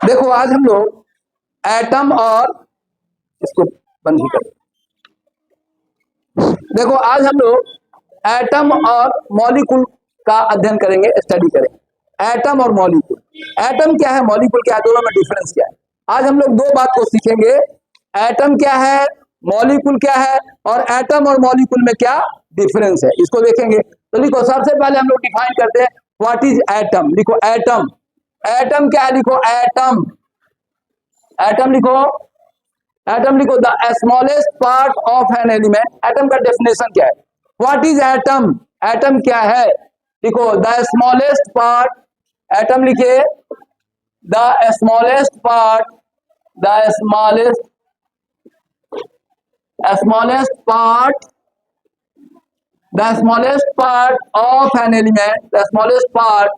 देखो आज हम लोग एटम और इसको बंद ही कर। देखो आज हम लोग एटम और मॉलिक्यूल का अध्ययन करेंगे, स्टडी करेंगे। एटम और मॉलिक्यूल, एटम क्या है, मॉलिक्यूल क्या है, दोनों में डिफरेंस क्या है। आज हम लोग दो बात को सीखेंगे, एटम क्या है, मॉलिक्यूल क्या है, और एटम और मॉलिक्यूल में क्या डिफरेंस है, इसको देखेंगे। तो लिखो, सबसे पहले हम लोग डिफाइन करते हैं व्हाट इज एटम। लिखो एटम, एटम क्या है, लिखो एटम, एटम लिखो, एटम लिखो the smallest part of an element. Atom का डेफिनेशन क्या है, व्हाट इज एटम, एटम क्या है, लिखो द स्मॉलेस्ट पार्ट, एटम लिखे the smallest part, the smallest part, the smallest part of an element, the smallest part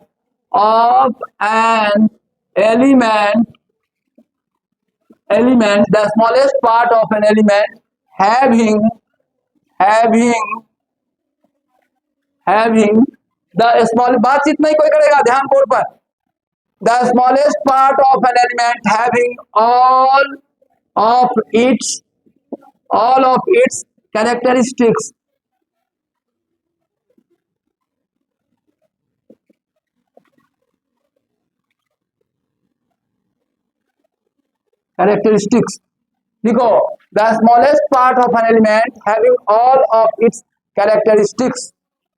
of an element, the smallest part of an element having the small, बातचीत नहीं कोई करेगा, ध्यान board पर। the smallest part of an element having all of its characteristics, लिखो the smallest part of an element having all of its characteristics,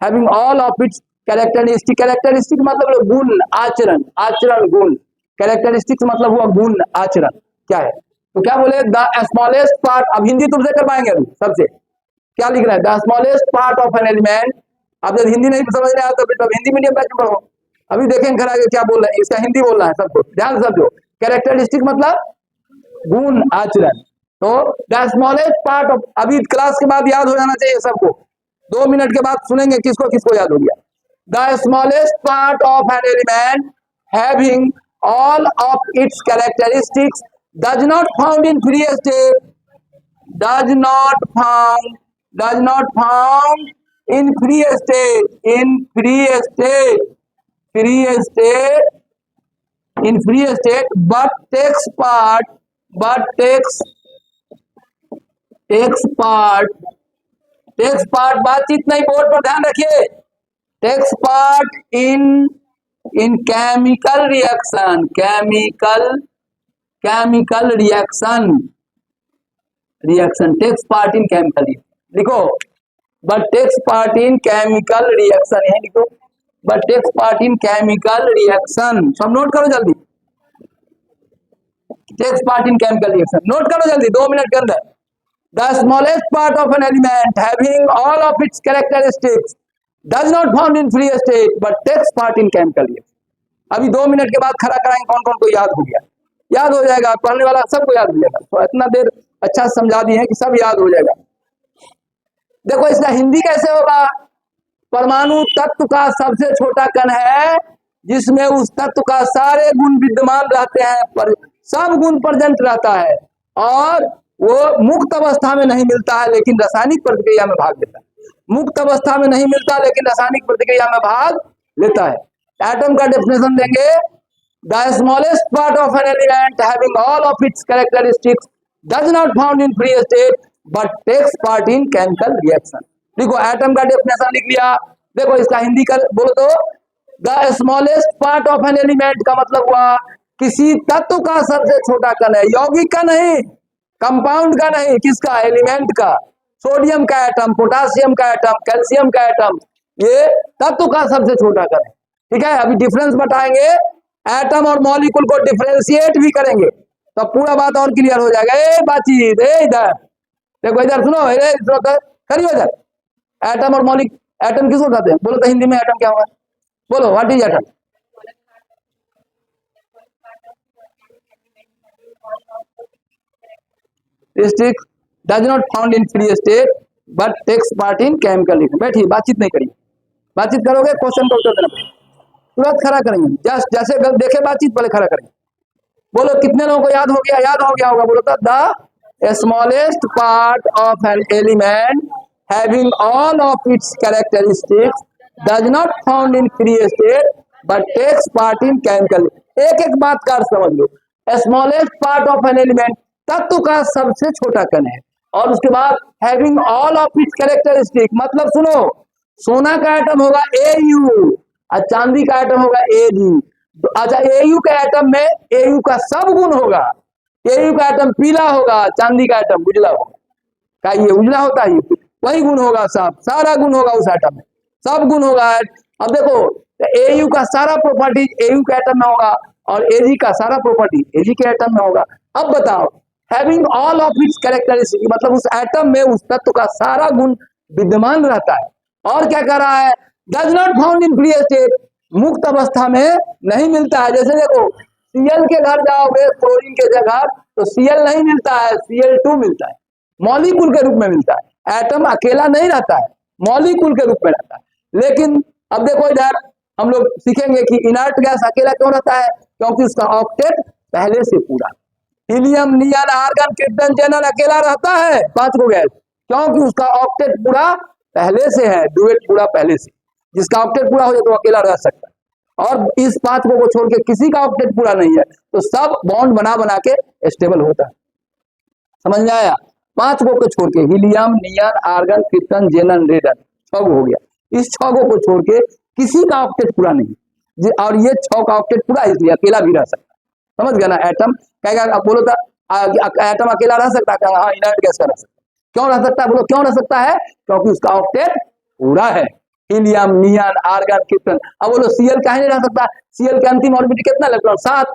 having all of its characteristic, characteristic मतलब गुण, आचरण, आचरण गुण, कैरेक्टरिस्टिक्स मतलब हुआ गुण, आचरण क्या है। तो क्या बोले, द स्मॉलेस्ट पार्ट, अब हिंदी तुम से करवाएंगे अभी सबसे, क्या लिख रहा है, the smallest part of an element. अब जब हिंदी नहीं समझ रहे तो फिर हिंदी मीडियम बैच में पढ़ो, अभी देखेंगे खरा क्या बोल रहे हैं, इसका हिंदी बोल रहा है सबको, ध्यान से समझो। कैरेक्टरिस्टिक मतलब गुण, आचरण। तो द स्मॉलेस्ट पार्ट ऑफ, अभी क्लास के बाद याद हो जाना चाहिए सबको, 2 मिनट के बाद सुनेंगे किसको किसको याद हो गया। The smallest part of an element having all of its characteristics does not found in free state, does not found in free state, in free state but takes part बातचीत नहीं, बोर्ड पर ध्यान रखिए, takes part in chemical reaction, takes part in chemical reaction, लिखो but takes part in chemical reaction, यही लिखो but takes part in chemical reaction, सब note करो जल्दी, takes part in chemical reaction, note करो जल्दी 2 मिनट के अंदर। the smallest part of an element having all of its characteristics does not found in free state but takes part in chemical reaction। अभी 2 minute के बाद खड़ा कराएंगे कौन कौन को याद हो गया, याद हो जाएगा, पढ़ने वाला सबको याद हो जाएगा, तो इतना देर अच्छा समझा दिए हैं कि सब याद हो जाएगा। देखो इसका हिंदी कैसे होगा, परमाणु तत्व का सबसे छोटा कण है जिसमें उस तत्व का सारे गुण विद्यमान रहते हैं, पर सब गुण प्रेजेंट रहता है, और वो मुक्त अवस्था में नहीं मिलता है लेकिन रासायनिक प्रतिक्रिया में भाग लेता है, मुक्त अवस्था में नहीं मिलता लेकिन रासायनिक प्रतिक्रिया में भाग लेता है। एटम का डेफिनेशन देंगे, the smallest part of an element having all of its characteristics does not found in free state but takes part in chemical reaction. देखो एटम का डेफिनेशन लिख लिया, देखो इसका हिंदी का बोलो तो, the smallest part of an element का मतलब हुआ किसी तत्व का सबसे छोटा कण है, यौगिक का नहीं, कंपाउंड का नहीं, किसका, एलिमेंट का, सोडियम का एटम, पोटासियम का एटम, कैल्शियम का एटम, ये तत्व का सबसे छोटा कण है, ठीक है। अभी डिफरेंस बताएंगे, एटम और मॉलिक्यूल को डिफरेंशिएट भी करेंगे तो पूरा बात और क्लियर हो जाएगा। ए बातचीत, इधर देखो, इधर सुनो, करिए इधर, एटम और मॉलिक्यूल, एटम किसको कहते हैं, बोलो तो हिंदी में एटम क्या होगा, बोलो what is atom. Does not found in free state but takes part in chemical reaction. बैठिए, बातचीत नहीं करिए, बातचीत करोगे क्वेश्चन का उत्तर देना पड़ेगा, तुरंत खड़ा करेंगे, जस्ट जैसे देखे बातचीत पहले खड़ा करेंगे। बोलो कितने लोगों को याद हो गया, याद हो गया होगा, बोलो तो, the smallest part of an element having all of its characteristics does not found in free state but takes part in chemical। एक एक बात का अर्थ समझ लो, smallest part of an element, तत्व का सबसे छोटा कण है। और उसके बाद having all of its characteristic, मतलब सुनो, सोना का एटम होगा Au और चांदी का एटम होगा Ag। अच्छा, Au के एटम में Au का सब गुण होगा। Au का एटम पीला होगा, चांदी का एटम उजला होगा। क्या ये उजला होता है? वही गुण होगा, सब सारा गुण होगा उस एटम में, सब गुण होगा। अब देखो, Au का सारा प्रॉपर्टी Au के एटम में होगा और Ag का सारा प्रॉपर्टी Ag के एटम में होगा। अब बताओ, having all of its characteristic, मतलब उस एटम में उस तत्व का सारा गुण विद्यमान रहता है। और क्या कह रहा है? Does not found in free state, मुक्त अवस्था में नहीं मिलता है। जैसे देखो, Cl के घर जाओगे क्लोरीन के जगह तो Cl नहीं मिलता है, Cl2 मिलता है, मॉलिक्यूल के रूप में मिलता है। एटम अकेला नहीं रहता है, मॉलिक्यूल के रूप में रहता है। लेकिन अब देखो इधर हम लोग सीखेंगे कि इनर्ट गैस अकेला क्यों रहता है, क्योंकि उसका ऑक्टेट पहले से पूरा। हीलियम, नियन, आर्गन, क्रिप्टन, जेनन अकेला रहता है 5 गो गैस, क्योंकि उसका ऑक्टेट पूरा पहले से है, डुएट पूरा पहले से। जिसका ऑक्टेट पूरा हो जाए तो अकेला रह सकता है। और इस 5 को छोड़ के किसी का ऑक्टेट पूरा नहीं है तो सब बॉन्ड बना बना के स्टेबल होता है। समझ में आया? 5 को छोड़ के helium, neon, argon, krypton, xenon, रेडन 6 गो हो गया। इस 6 को छोड़ के किसी का ऑक्टेट पूरा नहीं, और ये 6 का ऑक्टेट पूरा इसलिए अकेला भी रह सकता है। समझ गया ना? एटम क्या बोलो था, एटम अकेला रह सकता है? हाँ, इनर्ट गैस का रह सकता है। क्यों रह सकता है? बोलो क्यों रह सकता है? क्योंकि उसका ऑक्टेट पूरा है। Helium, neon, argon, krypton. अब बोलो Cl काहे नहीं रह सकता? Cl के अंतिम ऑर्बिट कितना इलेक्ट्रॉन? 7,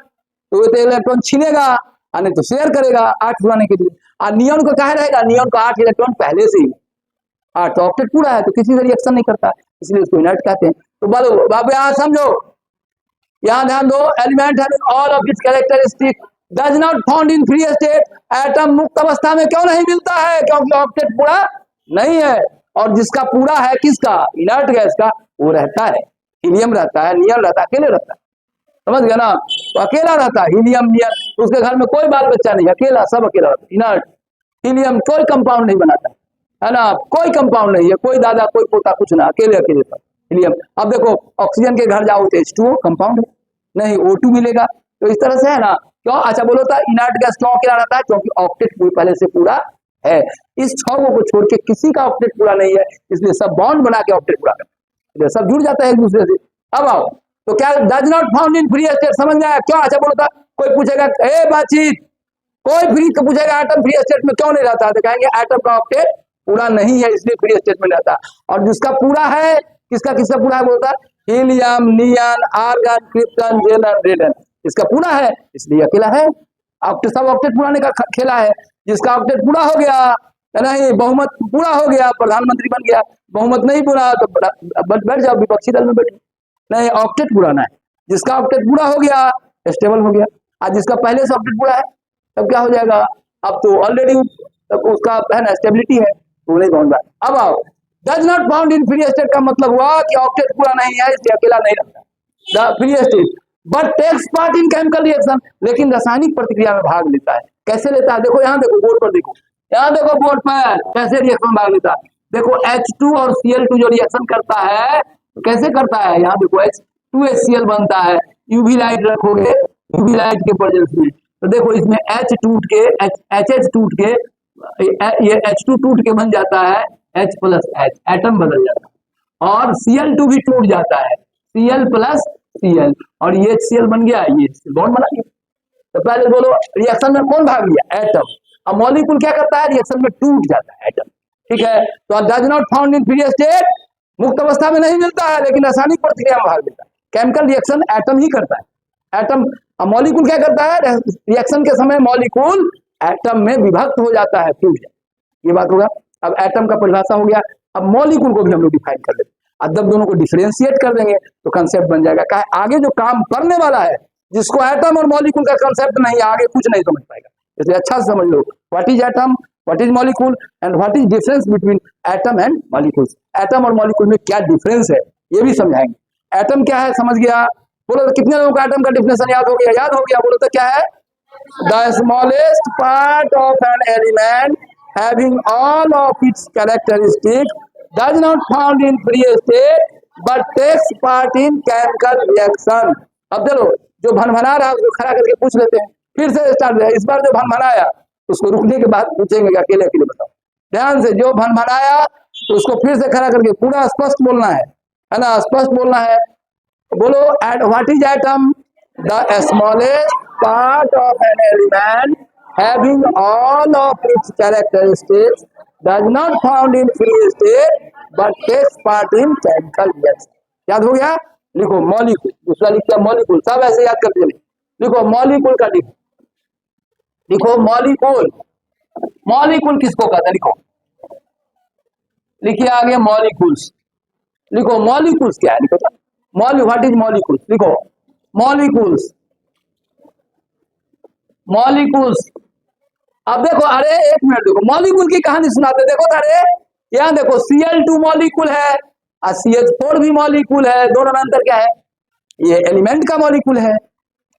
तो ये तो इलेक्ट्रॉन छीनेगा नहीं तो शेयर करेगा 8 बुलाने के लिए। और नियन को काहे रहेगा? नियन को 8 इलेक्ट्रॉन पहले से ही, 8 ऑक्टेट पूरा है तो किसी से रिएक्शन नहीं करता, इसलिए उसको इनर्ट कहते हैं। तो बोलो बाबू यहाँ समझो, यहाँ ध्यान दो, element having all of its characteristic does not found in free state, atom मुक्त अवस्था में क्यों नहीं मिलता है? क्योंकि ऑक्टेट पूरा नहीं है। और जिसका पूरा है, किसका? इनर्ट गैस का, वो रहता है। हीलियम रहता है, नियन रहता है, अकेले रहता है। समझ गया ना? तो अकेला रहता है हीलियम, नियन। उसके घर में कोई बाल बच्चा नहीं, अकेला, सब अकेला रहता है, इनर्ट। हीलियम कोई कंपाउंड नहीं बनाता है ना, कोई कंपाउंड नहीं है, कोई दादा कोई पोता कुछ ना, अकेले अकेले पर हीलियम। अब देखो, ऑक्सीजन के घर जाओ तो H2O कंपाउंड है, नहीं O2 मिलेगा। तो इस तरह से है ना। क्यों? अच्छा बोलो था इनर्ट गैस क्यों अकेला रहता है? क्योंकि ऑक्टेट पहले से पूरा है। इस 6 को छोड़ के किसी का ऑक्टेट पूरा नहीं है, इसलिए सब बॉन्ड बना के ऑक्टेट पूरा करते हैं, सब जुड़ जाता है एक दूसरे से। अब आओ, तो क्या does not found in free state, समझ में आया? क्यों? अच्छा बोलो था, कोई पूछेगा बातचीत, कोई फ्री पूछेगा एटम फ्री स्टेट में क्यों नहीं रहता, तो कहेंगे एटम का ऑक्टेट पूरा नहीं है इसलिए फ्री स्टेट में रहता। और जिसका पूरा है, किसका किसका पूरा है? बोलता helium, neon, argon, krypton, xenon, रेडन, इसका पूरा है इसलिए अकेला है। ऑक्टेट, सब ऑक्टेट पुराने का खेला है। जिसका ऑक्टेट पूरा हो गया, नहीं बहुमत पूरा हो गया, प्रधानमंत्री बन गया। बहुमत नहीं पूरा तो बैठ जाओ, विपक्षी दल में बैठो। नहीं, ऑक्टेट पुराना है। जिसका ऑक्टेट पूरा हो गया, स्टेबल हो गया। आज जिसका पहले से ऑक्टेट पूरा है, तब क्या हो जाएगा? अब तो ऑलरेडी उसका है ना स्टेबिलिटी है, तो नहीं पहुंच रहा। अब आओ, does not found in free state का मतलब हुआ कि ऑक्टेट पूरा नहीं है इसलिए अकेला नहीं रहता free state, but takes part in chemical reaction, लेकिन रासायनिक प्रतिक्रिया में भाग लेता है। कैसे लेता है? देखो यहाँ, देखो बोर्ड पर, देखो यहाँ, देखो बोर्ड पर कैसे रिएक्शन में भाग लेता है। देखो H2 और Cl2 जो रिएक्शन करता है तो कैसे करता है? यहाँ देखो H2HCl बनता है, यूवी लाइट रखोगे, यूवी लाइट के प्रेजेंस में, तो देखो इसमें H टूट के HH टूट के ये H2 टूट के बन जाता है H+H, एटम बदल जाता है। और Cl2 भी टूट जाता है Cl+Cl, और ये HCl बन गया, ये बॉन्ड बना गया। तो पहले बोलो रिएक्शन में कौन भाग लिया? एटम। अब मॉलिक्यूल क्या करता है? रिएक्शन में टूट जाता है एटम। ठीक है, तो does not found in free state, मुक्त अवस्था में नहीं मिलता है लेकिन रासायनिक प्रतिक्रिया में भाग लेता है। केमिकल रिएक्शन एटम ही करता है। एटम, मॉलिक्यूल क्या करता है? रिएक्शन के समय मॉलिक्यूल एटम में विभक्त हो जाता है, फ्यूज। ये बात होगा। अब एटम का परिभाषा हो गया, अब मॉलिक्यूल को भी हम लोग डिफाइन कर लेते हैं। अब जब दोनों को डिफरेंशिएट कर देंगे तो कंसेप्ट बन जाएगा। क्या आगे जो काम करने वाला है, जिसको एटम और मॉलिक्यूल का कंसेप्ट नहीं, आगे कुछ नहीं समझ पाएगा। इसलिए अच्छा से समझ लो, what is atom, what is molecule and what is difference between atom and molecules. Atom और मॉलिक्यूल में क्या डिफरेंस है ये भी समझाएंगे। एटम क्या है समझ गया? बोलो तो कितने लोगों को एटम का डिफिनेशन याद हो गया? याद हो गया? बोलो तो क्या है? The smallest part of an element having all of its characteristic does not found in free state but takes part in chemical reaction. अब चलो, जो भनभना रहा है उसको खड़ा करके पूछ लेते हैं, फिर से स्टार्ट। इस बार जो भनभनाया उसको रुकने के बाद पूछेंगे कि अकेले अकेले बताओ। ध्यान से, जो भनभनाया तो उसको फिर से खड़ा करके पूरा स्पष्ट बोलना है ना, स्पष्ट बोलना है। बोलो, at what is atom? The smallest part of an element having all of its characteristics, does not found in free state but takes part in chemical reaction। याद हो गया? लिखो मॉलिक्यूल, दूसरा लिखा मॉलिक्यूल, सब ऐसे याद करते चले। लिखो मॉलिक्यूल का लिखो, लिखो मॉलिक्यूल। मॉलिक्यूल किसको कहते हैं? लिखो, लिखिए आगे मॉलिक्यूल्स। लिखो मॉलिक्यूल्स क्या है? लिखो व्हाट इज मॉलिक्यूल्स? लिखो मॉलिक्यूल्स, मॉलिक्यूल्स। अब देखो, अरे एक मिनट देखो, मॉलिक्यूल की कहानी सुनाते। देखो अरे यहाँ देखो, Cl2 मॉलिक्यूल है और CH4 भी मॉलिक्यूल है। दोनों में अंतर क्या है? ये एलिमेंट का मॉलिक्यूल है,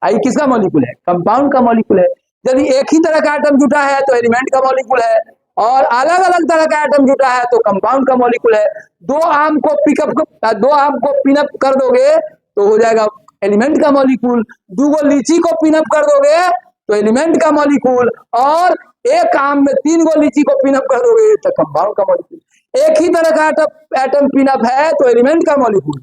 आई किसका मॉलिक्यूल है? कंपाउंड का मॉलिक्यूल है। यदि एक ही तरह का एटम जुटा है तो एलिमेंट का मॉलिक्यूल है, और अलग अलग तरह का एटम जुटा है तो कंपाउंड का मॉलिक्यूल है। दो आम को पिनअप कर दोगे तो हो जाएगा एलिमेंट का मॉलिक्यूल। दो लीची को पिनअप कर दोगे तो एलिमेंट का मॉलिक्यूल, और एक आम में 3 गो लीची को पिनअप कर दोगे तो कंपाउंड का मॉलिक्यूल। एक ही तरह का एटम पिनअप है तो एलिमेंट का मॉलिक्यूल,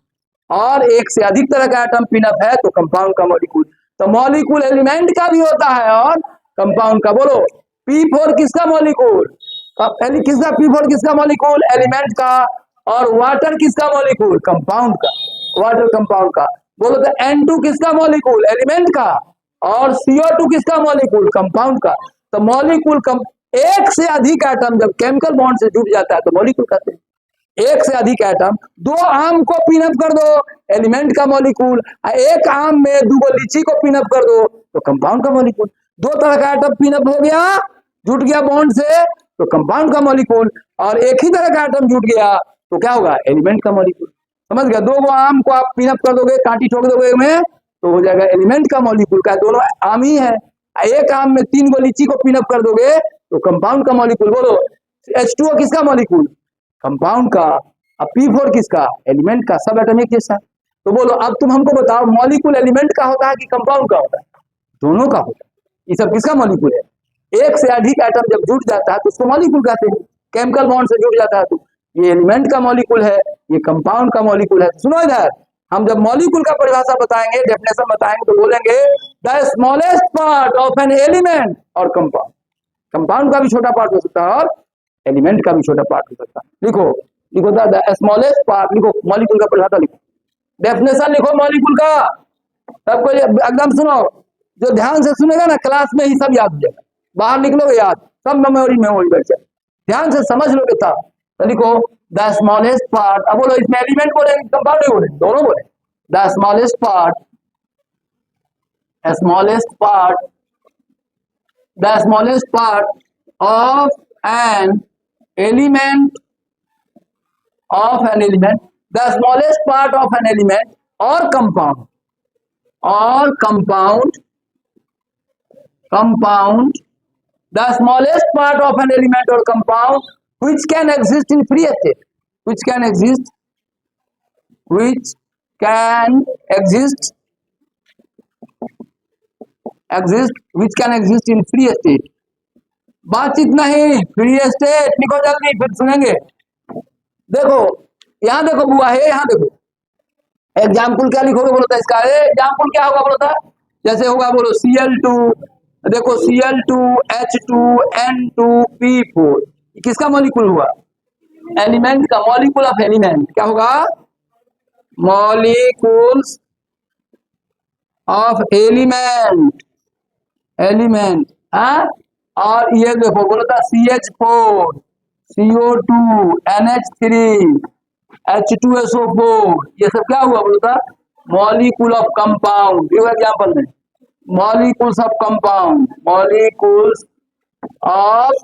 और एक से अधिक तरह का एटम पिनअप है तो कंपाउंड का मॉलिक्यूल। तो मॉलिक्यूल एलिमेंट का भी होता है और कंपाउंड का। बोलो P4 किसका मॉलिक्यूल? किसका P4 किसका मॉलिक्यूल? एलिमेंट का। और वाटर किसका मॉलिक्यूल? कंपाउंड का, वाटर कंपाउंड का। बोलो तो N2 किसका मॉलिक्यूल? एलिमेंट का। और CO2 किसका मॉलिक्यूल? कंपाउंड का। तो मॉलिक्यूल एक से अधिक एटम जब केमिकल बॉन्ड से जुड़ जाता है तो मॉलिक्यूल कहते हैं। एक से अधिक एटम, 2 आम को पिनअप कर दो एलिमेंट का मॉलिक्यूल, एक आम में 2 गो लीची को पिनअप कर दो तो कंपाउंड का मॉलिक्यूल। 2 तरह का एटम पिनअप हो गया, जुट गया बॉन्ड से तो कंपाउंड का मॉलिक्यूल, और एक ही तरह का एटम जुट गया तो क्या होगा? एलिमेंट का मॉलिक्यूल। समझ गया? 2 गो आम को आप पिनअप कर दोगे, कांटी ठोक दोगे में तो हो जाएगा एलिमेंट का मॉलिक्यूल। का दोनों आम ही है। एक आम में 3 गो लीची को पिनअप कर दोगे तो कंपाउंड का मॉलिक्यूल। बोलो H2O किसका मॉलिक्यूल? कंपाउंड का। अब P4 किसका? एलिमेंट का। सब एटम एक जैसा। तो बोलो अब तुम हमको बताओ, मॉलिक्यूल एलिमेंट का होता है कि कंपाउंड का होता है? दोनों का होता है। ये सब किसका मॉलिक्यूल है? एक से अधिक एटम जब जुट जाता है तो उसको मॉलिक्यूल कहते हैं। केमिकल बॉन्ड से जुट जाता है तो ये एलिमेंट का मॉलिक्यूल है, ये कंपाउंड का मॉलिक्यूल है। सुनो इधर, हम जब मॉलिक्यूल का परिभाषा बताएंगे, डेफिनेशन बताएंगे तो बोलेंगे the smallest part of an element और कंपाउंड। कंपाउंड का भी छोटा पार्ट हो सकता है और एलिमेंट का भी छोटा पार्ट हो सकता है। लिखो, लिखो द स्मॉलेस्ट पार्ट। लिखो मॉलिक्यूल का परिभाषा, लिखो डेफिनेशन, लिखो मॉलिक्यूल का। सबको एकदम सुनो, जो ध्यान से सुनेगा ना क्लास में ही सब याद हो जाएगा, बाहर निकलोगे याद, सब मेमोरी में बैठ जाए। ध्यान से समझ लोगे तब। तो लिखो द स्मॉलेस्ट पार्ट। अब बोलो इसमें एलिमेंट बोले कंपाउंड नहीं बोले, दोनों बोले। The smallest part, smallest part, the smallest part of an element, of an element, the smallest part of an element और कंपाउंड, और compound, compound, the smallest part of an element or compound which can exist in free state, which can exist, which can exist, which can exist in free state। बातचीत नहीं, free state. लिखो जल्दी, फिर सुनेंगे। देखो यहाँ देखो बुआ है, यहाँ देखो एग्जाम्पल क्या लिखोगे बोलो तो इसका एग्जाम्पल क्या होगा बोलो तो, जैसे होगा बोलो Cl2, देखो Cl2, H2, N2, P4, किसका मॉलिक्यूल हुआ? एलिमेंट का। मॉलिक्यूल ऑफ एलिमेंट क्या होगा? Molecules of element, element. हाँ, और ये देखो बोलो था CH4, CO2, NH3, H2SO4, ये सब क्या हुआ बोलो था? Molecule of compound. एग्जाम्पल में molecules of compound, molecules of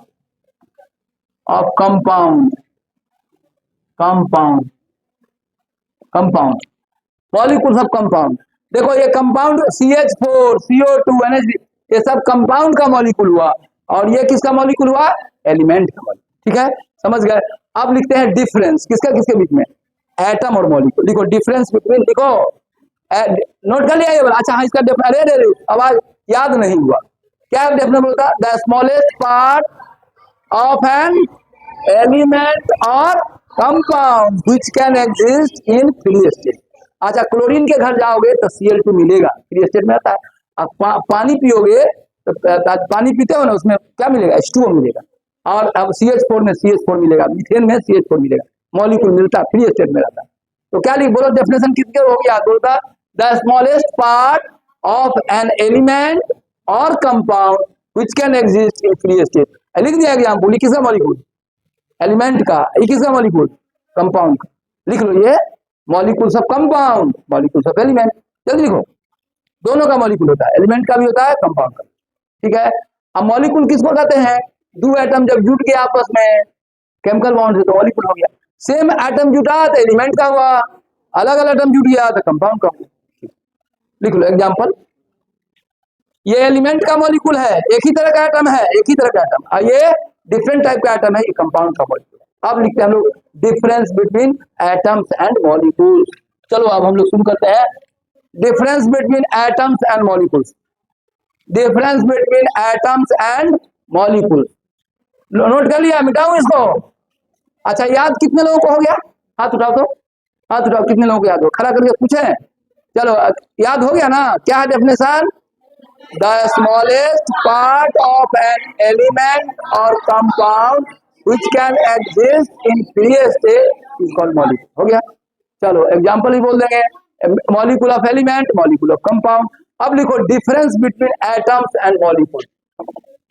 compound, compound, compound, molecules of compound। देखो ये कंपाउंड CH4, CO2, NH3, ये सब कंपाउंड का मॉलिक्यूल हुआ, और ये किसका मॉलिक्यूल हुआ? एलिमेंट का मॉलिक्यूल। ठीक है, समझ गए? अब लिखते हैं डिफरेंस, किसका किसके बीच में? एटम और मॉलिक्यूल। लिखो डिफरेंस बिटवीन, लिखो नोट कर लिया ये वाला। अच्छा हाँ, इसका अरे आवाज याद नहीं हुआ, क्या डेफिनेशन बोलता है? The smallest part of an element और compound which can exist in free state. अच्छा, क्लोरीन के घर जाओगे तो Cl2 मिलेगा, फ्री स्टेट में आता है। अब पानी पियोगे तो पानी पीते हो ना, उसमें क्या मिलेगा? H2O मिलेगा। और अब CH4 में CH4 मिलेगा, मीथेन में CH4 मिलेगा, मॉलिक्यूल मिलता है, फ्री स्टेट में रहता है। तो क्या लिख, बोलो डेफिनेशन किसके हो गया? बोलता the smallest part of an element और compound which can exist in free state. लिख दिया गया, बोली किसका मॉलिक्यूल? एलिमेंट का। ये किसका मॉलिक्यूल? कंपाउंड का। लिख लो, ये molecules of compound, molecules of element. जल्दी लिखो, दोनों का मॉलिक्यूल होता है, एलिमेंट का भी होता है, कंपाउंड का। ठीक है। अब मॉलिक्यूल किसको कहते हैं? दो एटम जब जुट गया आपस में केमिकल बॉन्ड से तो मॉलिक्यूल हो गया। सेम एटम जुटा तो एलिमेंट का हुआ, अलग अलग एटम जुट गया तो कंपाउंड का हुआ। लिख लो एग्जांपल, ये एलिमेंट का मॉलिक्यूल है, एक ही तरह का एटम है, एक ही तरह का एटम, और ये डिफरेंट टाइप का एटम है, ये कंपाउंड का मॉलिक्यूल। अब लिखते हैं हम लोग difference between atoms and molecules. चलो अब हम लोग शुरू करते हैं। Difference between atoms and molecules, difference between atoms and molecules. Note कर लिया? मिटाऊं इसको? अच्छा, याद कितने लोगों को हो गया? हाथ उठाओ तो, हाथ उठाओ, कितने लोगों को याद हो? खड़ा करके पूछे। चलो, याद हो गया ना? क्या है definition? The smallest part of an element और compound which can exist in free state is called molecule। हो गया? चलो एग्जांपल ही बोल देंगे, molecule of element, molecule of compound. अब लिखो difference between atoms and molecule,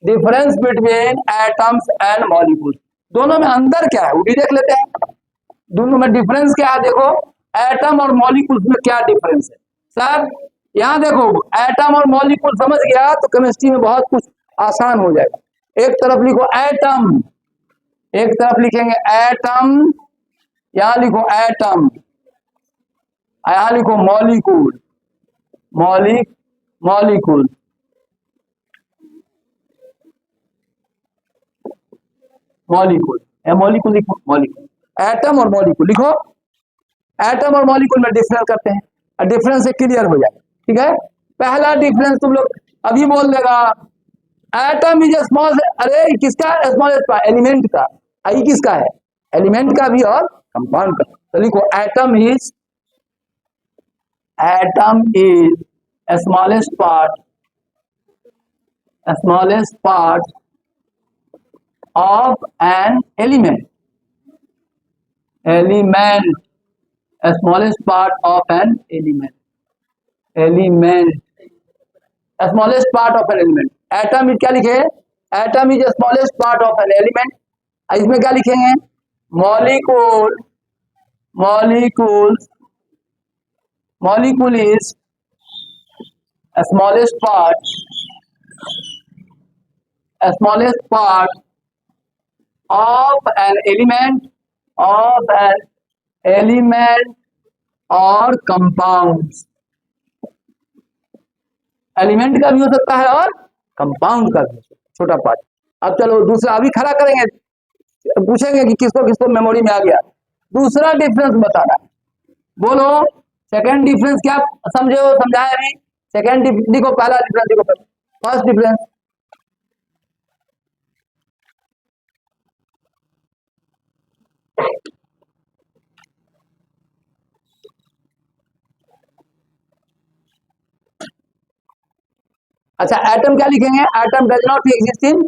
difference between atoms and molecule. दोनों में अंतर क्या है वो भी देख लेते हैं। दोनों में डिफरेंस क्या है देखो, एटम और मॉलिक्यूल्स में क्या डिफरेंस है। सर यहाँ देखो, एटम और मॉलिक्यूल समझ गया तो केमिस्ट्री में बहुत कुछ आसान हो जाएगा। एक तरफ लिखो एटम, एक तरफ लिखेंगे एटम, यहां लिखो एटम, यहां लिखो मॉलिक्यूल, मॉलिक्यूल। मॉलिक्यूल मॉलिक्यूल लिखो, मॉलिक्यूल, एटम और मॉलिक्यूल लिखो। एटम और मॉलिक्यूल में डिफरेंस करते हैं, डिफरेंस से क्लियर हो जाए। ठीक है, पहला डिफरेंस तुम लोग अभी बोल देगा, एटम इज स्मॉल। अरे किसका स्मॉलेस्ट पार्ट? एलिमेंट का। आई किसका है? एलिमेंट का भी और कंपाउंड का। तो लिखो atom is smallest part of an element, smallest part of an element, smallest part of an element. Atom is क्या लिखे? Atom is smallest part of an element. इसमें क्या लिखेंगे? Molecule is smallest part of an element और compound. Element का भी हो सकता है और कंपाउंड का भी, छोटा पार्ट। अब चलो दूसरा अभी खड़ा करेंगे, पूछेंगे कि किसको किसको मेमोरी में आ गया। दूसरा डिफरेंस बताना, बोलो सेकंड डिफरेंस क्या समझे हो? समझाया अभी? सेकंड देखो, पहला डिफरेंस देखो, फर्स्ट डिफरेंस अच्छा, एटम क्या लिखेंगे? Atom does not exist in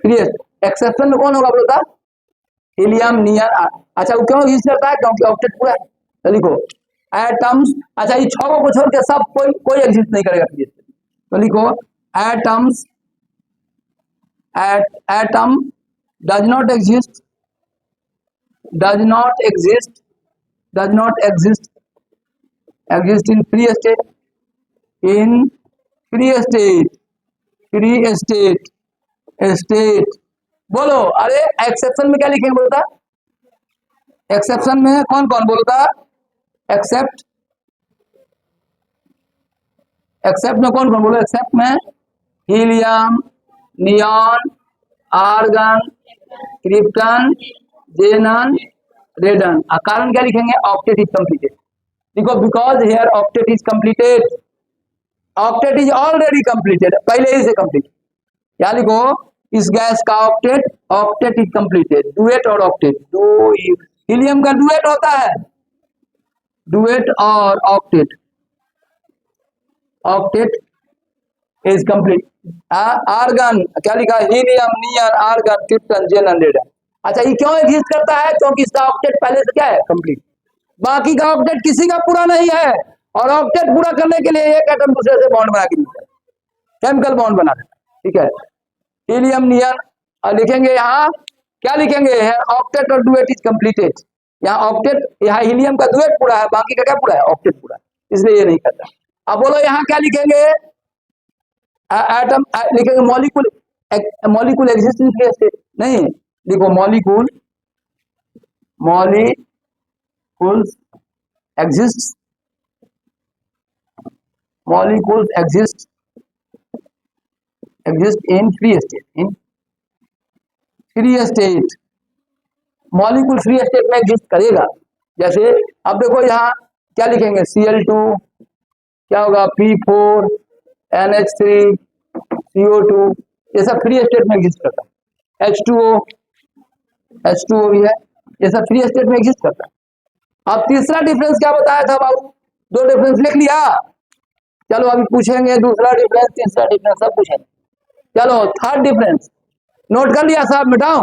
free state. Exception में कौन होगा बोलता? हीलियम, नियन। अच्छा, वो क्यों एग्जिस्ट करता है? क्योंकि ऑक्टेट पूरा है। तो लिखो एटम्स। अच्छा, ये छह को छोड़ के सब कोई एग्जिस्ट नहीं करेगा फ्री स्टेट। तो लिखो atoms, atom does not exist in free state। बोलो, अरे एक्सेप्शन में क्या लिखेंगे बोलता? एक्सेप्शन में कौन कौन बोलता? एक्सेप्ट में कौन कौन बोलो? एक्सेप्ट में helium, neon, argon, krypton, xenon, radon. कारण क्या लिखेंगे? Octet is completed. देखो, because here octet is completed, octet is already completed, पहले ही से कंप्लीट। क्या लिखो, इस गैस का octet, octet is completed, duet और ऑक्टेट, दो हीलियम का डुएट होता है, डुएट और octet, octet is complete. Argon क्या लिखा, हीलियम, नियन, आर्गन, क्रिप्टन, जेन, अच्छा ये क्यों एग्जिस्ट करता है, क्योंकि इसका ऑक्टेट पहले से क्या है, कंप्लीट। बाकी का ऑक्टेट किसी का पूरा नहीं है, और ऑक्टेट पूरा करने के लिए एक एटम दूसरे से बॉन्ड बना के देता है, केमिकल बॉन्ड बना देता है, ठीक है। हीलियम, नियन, और लिखेंगे यहाँ क्या लिखेंगे, ऑक्टेट और डुएट इज कंप्लीटेड। यहाँ ऑक्टेट, यहाँ हीलियम का डुएट पूरा है, बाकी का क्या पूरा है, ऑक्टेट पूरा है, इसलिए ये नहीं करता। अब बोलो यहाँ क्या लिखेंगे, एटम लिखेंगे, molecule, molecule exist in free state, नहीं लिखो molecule, molecules exist, molecules exist, exist in free state, in free state, molecule free state में एग्जिस्ट करेगा। जैसे अब देखो यहाँ क्या लिखेंगे, Cl2 क्या होगा, P4 NH3 CO2, ये सब फ्री स्टेट में एग्जिस्ट करता है। H2O भी है, ये सब फ्री स्टेट में एग्जिस्ट करता है। अब तीसरा डिफरेंस क्या बताया था बाबू, दो डिफरेंस लिख लिया, चलो अभी पूछेंगे दूसरा डिफरेंस, तीसरा डिफरेंस सब पूछेंगे। चलो थर्ड डिफरेंस नोट कर लिया साहब, मिटाओ,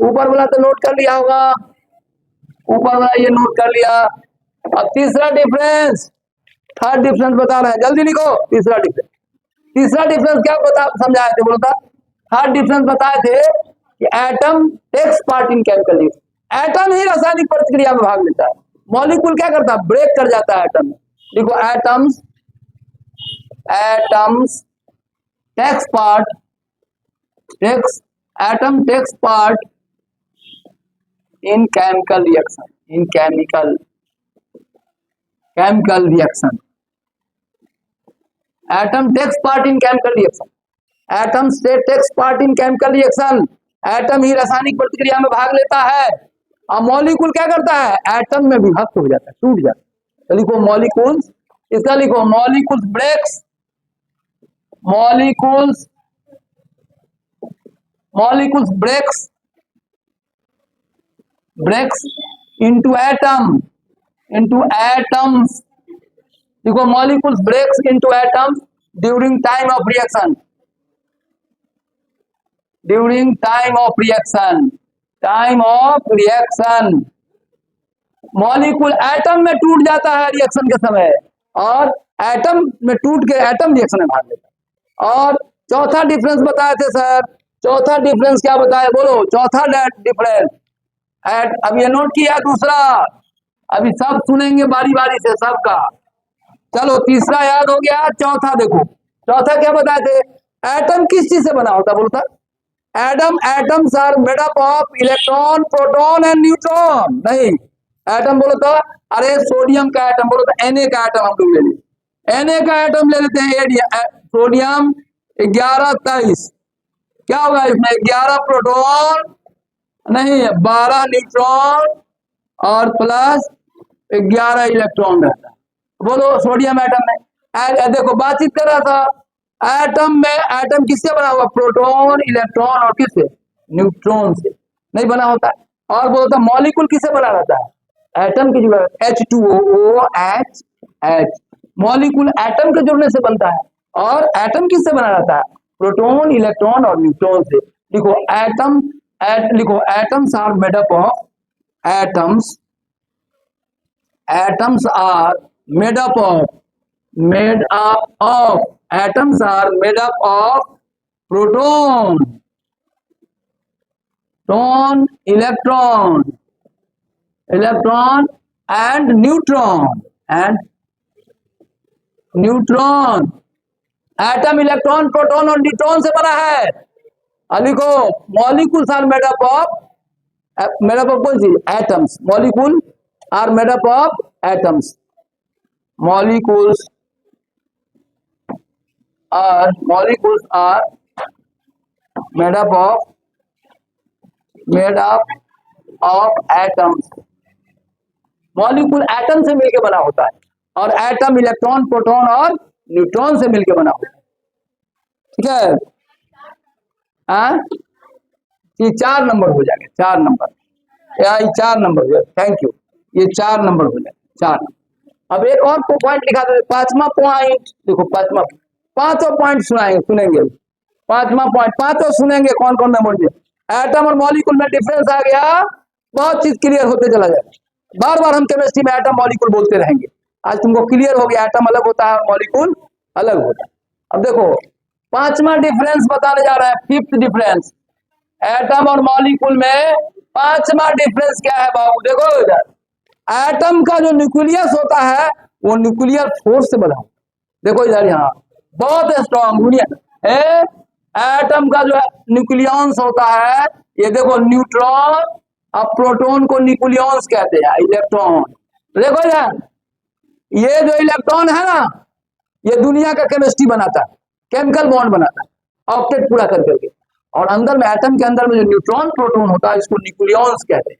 ऊपर वाला तो नोट कर लिया होगा, ऊपर वाला ये नोट कर लिया। अब तीसरा डिफरेंस, थर्ड डिफरेंस बता रहे हैं, जल्दी लिखो तीसरा डिफरेंस। तीसरा डिफरेंस क्या बता समझाए थे, बोलता थर्ड डिफरेंस बताए थे कि atom takes part in chemical reaction, atom ही रासायनिक प्रतिक्रिया में भाग लेता है, मॉलिक्यूल क्या करता है, ब्रेक कर जाता है एटम में। देखो atoms, atoms takes part, takes, atom takes part in chemical reaction, in chemical reaction, atom takes part in chemical reaction, atom takes part in chemical reaction, atom ही रासायनिक प्रतिक्रिया में भाग लेता है, और मॉलिक्यूल क्या करता है, एटम में विभक्त हो जाता है, टूट जाता है। तो लिखो मॉलिक्यूल्स, इसका लिखो molecules breaks, molecules, molecules breaks, breaks into atom, into atoms, देखो molecules breaks into atoms during time of reaction, during time of reaction, time of reaction, molecule atom में टूट जाता है रिएक्शन के समय, और एटम में टूट के एटम रिएक्शन में भाग लेता है। और चौथा डिफरेंस बताए थे सर, चौथा डिफरेंस क्या बताए, बोलो चौथा डिफरेंस, अब ये नोट किया दूसरा, अभी सब सुनेंगे बारी बारी से सबका। चलो तीसरा याद हो गया, चौथा देखो, चौथा क्या बताए थे, एटम किस चीज से बना होता, बोलता atom, atoms are made up of electron, proton and neutron, नहीं एटम बोलो तो, अरे सोडियम का एटम बोलो तो Na का एटम हम लोग ले लेते, Na का एटम ले लेते हैं, सोडियम 1123, क्या होगा इसमें, 11 प्रोटॉन, नहीं 12 न्यूट्रॉन और प्लस 11 इलेक्ट्रॉन रहता है, बोलो सोडियम एटम में। देखो बातचीत कर रहा था, एटम में, एटम किससे बना हुआ, प्रोटॉन, इलेक्ट्रॉन और किससे, न्यूट्रॉन से नहीं बना होता है। और बोलता मॉलिक्यूल किससे बना रहता है, एटम की जो H2OH, मॉलिक्यूल एटम के जुड़ने से बनता है, और एटम किससे बना रहता है, प्रोटॉन, इलेक्ट्रॉन और न्यूट्रॉन से। लिखो एटम, लिखो atoms are made up of, atoms, atoms are made up of, made up of, atoms are made up of proton, ton, electron, electron and neutron, and neutron, atom electron, proton और neutron से बना है। लिखो molecules are made up of, made up of कौन सी, atoms, molecule are made up of atoms, molecules are made up of atoms, molecule atom से मिलकर बना होता है, और एटम इलेक्ट्रॉन, प्रोटॉन और न्यूट्रॉन से मिलकर बना होता है, ठीक है। हाँ, ये 4 नंबर हो जाएगा, 4 नंबर, यहाँ 4 नंबर हो जाएगा। थैंक यू, ये 4 नंबर हो जाएगा, 4। अब एक और पॉइंट लिखा था, 5वां पॉइंट देखो, 5वां, 5 पॉइंट सुनेंगे 5वां पॉइंट, 5 सुनेंगे कौन कौन मैं बोलिए। एटम और मॉलिक्यूल में डिफरेंस आ गया, बहुत चीज क्लियर होते चला जाए। बार बार हम केमिस्ट्री में एटम मॉलिक्यूल बोलते रहेंगे, आज तुमको क्लियर हो गया एटम अलग होता है और मॉलिक्यूल अलग होता है। अब देखो 5वां डिफरेंस बताने जा रहा है, 5th डिफरेंस एटम और मॉलिक्यूल में। 5वां डिफरेंस क्या है बाबू, देखो इधर, एटम का जो न्यूक्लियस होता है वो न्यूक्लियर फोर्स से बना होता है। देखो इधर, यहाँ बहुत स्ट्रॉन्ग दुनिया है। एटम का जो न्यूक्लियंस होता है, ये देखो न्यूट्रॉन, अब प्रोटॉन को न्यूक्लियंस कहते हैं, इलेक्ट्रॉन। देखो यार, ये जो इलेक्ट्रॉन है ना, ये दुनिया का केमिस्ट्री बनाता है, केमिकल बॉन्ड बनाता है ऑक्टेट पूरा कर करके। और अंदर में एटम के अंदर में जो न्यूट्रॉन प्रोटॉन होता है, इसको न्यूक्लियंस कहते हैं।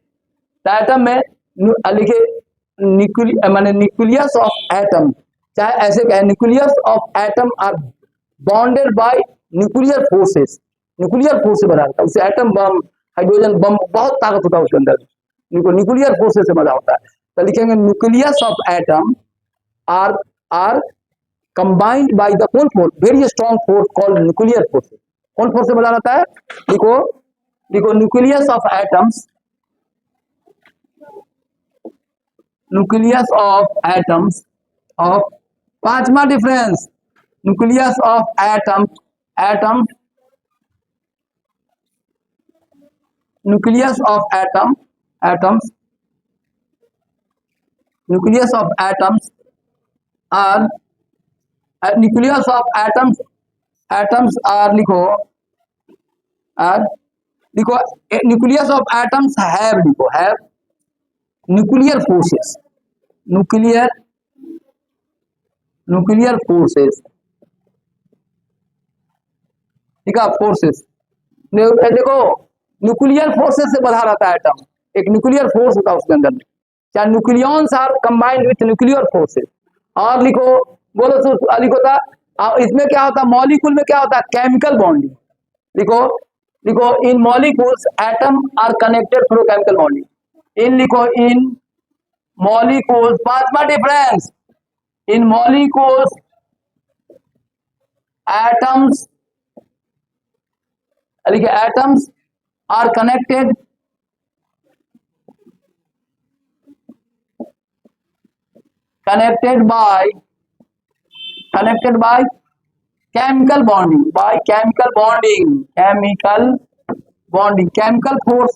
तो एटम में लिखे माने न्यूक्लियस ऑफ एटम, चाहे ऐसे कहें, nucleus of atom are bonded by nuclear forces. Nuclear force से बना होता है, उसे एटम बम, हाइड्रोजन बम, बहुत ताकत होता है उसके अंदर, न्यूक्लियर फोर्सेस से बना होता है। तो लिखेंगे nucleus of atom are combined by the कौन force, very strong force called nuclear force. कौन फोर्स से बना रहता है, लिखो लिखो, nucleus of atoms, nucleus of atoms of, 5वां difference, nucleus of atom, nucleus of atoms, nucleus of atoms are, nucleus of atoms are, लिखो न्यूक्लियस ऑफ एटम्स हैव, लिखो have nuclear forces, nuclear forces, ठीक है, forces. देखो nuclear forces से बना रहता है एटम, एक न्यूक्लियर फोर्स होता है उसके अंदर में, क्या nucleons are combined with nuclear forces. और लिखो, बोलो लिखो था, इसमें क्या होता है, मॉलिक्यूल में क्या होता है, केमिकल बॉन्डिंग। लिखो in molecules atom are connected through chemical bonding. In molecules, 5वां डिफरेंस, इन मॉलिक्यूल्स एटम्स, लिखिए atoms are connected by chemical bonding, chemical force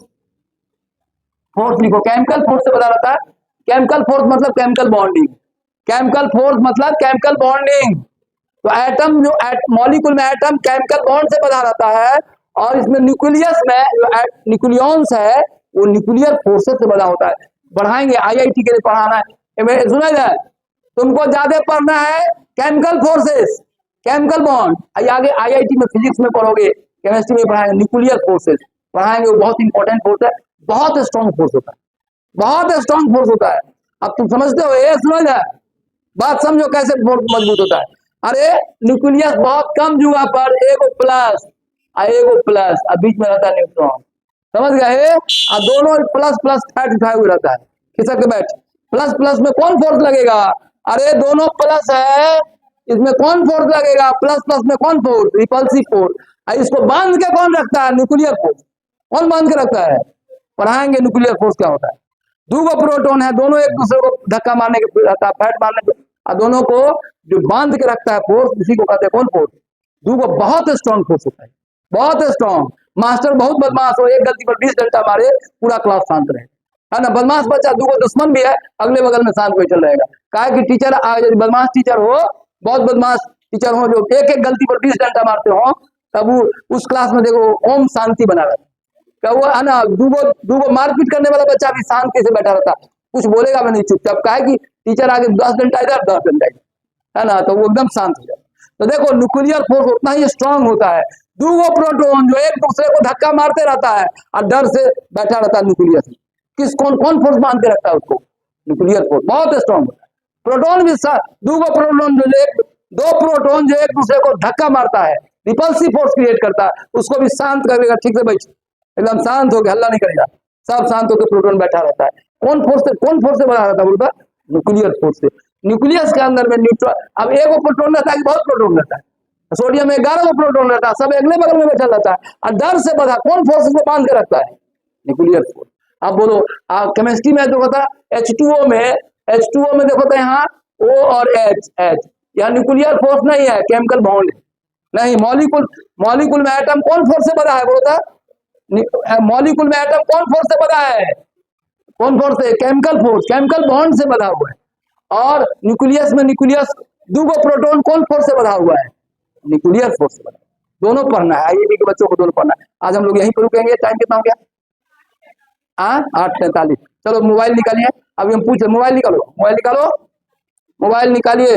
लिखो, केमिकल फोर्स से बता रहता है। केमिकल फोर्स मतलब केमिकल बॉन्डिंग, केमिकल फोर्स मतलब केमिकल बॉन्डिंग। तो एटम, जो मॉलिक्यूल में एटम केमिकल बॉन्ड से बना रहता है, और इसमें न्यूक्लियस में जो न्यूक्लियंस है वो न्यूक्लियर फोर्सेस से बना होता है। बढ़ाएंगे, आईआईटी के लिए पढ़ाना है, सुना जाए, तुमको ज्यादा पढ़ना है केमिकल फोर्सेस, केमिकल बॉन्ड, आगे आईआईटी में फिजिक्स में पढ़ोगे, केमिस्ट्री में पढ़ाएंगे न्यूक्लियर फोर्सेस पढ़ाएंगे। वो बहुत इंपॉर्टेंट फोर्स है, बहुत स्ट्रॉन्ग फोर्स होता है, बहुत स्ट्रॉन्ग फोर्स होता है। अब तुम समझते हो, ये सुना जाए, बात समझो कैसे मजबूत होता है। अरे न्यूक्लियस बहुत कम जगह पर एगो प्लस और बीच में रहता है न्यूट्रॉन, समझ गए। और दोनों प्लस प्लस फैट उठाए हुए रहता है, खिसक के बैठ। प्लस प्लस में कौन फोर्स लगेगा, अरे दोनों प्लस है, इसमें कौन फोर्स लगेगा, प्लस प्लस में कौन फोर्स, रिपल्सिव फोर्स। इसको बांध के कौन रखता है, न्यूक्लियर फोर्स, कौन बांध के रखता है, पढ़ाएंगे न्यूक्लियर फोर्स क्या होता है। दो प्रोटॉन है, दोनों एक दूसरे को धक्का मारने के रहता है, फैट मारने के, और दोनों को जो बांध के रखता है फोर्स, इसी को कहते हैं कौन फोर्स। दो बहुत स्ट्रॉन्ग फोर्स होता है, बहुत स्ट्रॉन्ग। मास्टर बहुत बदमाश हो, एक गलती पर 20 डंडा मारे, पूरा क्लास शांत रहे, है ना। बदमाश बच्चा, दो दुश्मन भी है, अगले बगल में शांत बैठल रहेगा। कहा कि टीचर, यदि बदमाश टीचर हो, बहुत बदमाश टीचर हो, जो एक एक गलती पर 20 डंडा मारते हो, तब उस क्लास में देखो ओम शांति बना रहता है, वो है ना। दूगो मारपीट करने वाला बच्चा भी शांति से बैठा रहता, कुछ बोलेगा भी नहीं, चुपचाप। कहा कि टीचर आगे 10 डंडा इधर 10 डंडा इधर, है ना, तो वो एकदम शांत हो जाए। तो देखो न्यूक्लियर फोर्स उतना ही स्ट्रांग होता है। दूगो प्रोटॉन जो एक दूसरे को धक्का मारते रहता है और डर से बैठा रहता है न्यूक्लियस। कौन फोर्स बांध के रखता है उसको, न्यूक्लियर फोर्स बहुत स्ट्रांग होता है। प्रोटॉन भी दूगो प्रोटॉन जो दो प्रोटॉन जो एक दूसरे को धक्का मारता है, रिपल्सिव फोर्स क्रिएट करता है, उसको भी शांत करेगा। ठीक से बैठ, एकदम शांत होकर हल्ला नहीं करेगा, सब शांत होकर प्रोटॉन बैठा रहता है। कौन फोर्स से बना रहता है बोलता? न्यूक्लियर फोर्स से। न्यूक्लियस के अंदर में न्यूट्रॉन, अब एक प्रोटॉन रहता है कि बहुत प्रोटॉन रहता है? सोडियम में 11 प्रोटॉन रहता है, सब अगले बगल में बैठा रहता है, और डर से बधा कौन फोर्स को बांध के रखता है? Nuclear force. अब बोलो, केमिस्ट्री में देखो था H2O में देखो तो यहाँ O और H, यहाँ न्यूक्लियर फोर्स नहीं है, केमिकल बॉन्ड है। नहीं, मॉलिक्यूल में एटम कौन फोर्स से बना है बोलता? मॉलिक्यूल में एटम कौन फोर्स से बना है? कौन फोर्स है? केमिकल फोर्स, केमिकल बॉन्ड से बना हुआ है। और न्यूक्लियस में दो प्रोटॉन कौन फोर्स से बना हुआ है? न्यूक्लियर फोर्स से बना। दोनों पढ़ना है, आईआईटी के बच्चों को दोनों पढ़ना है। आज हम लोग यहीं पर रुकेंगे। टाइम कितना हो गया? 8:43। चलो मोबाइल निकालिए, अभी हम पूछ, मोबाइल निकालो, मोबाइल निकालिए।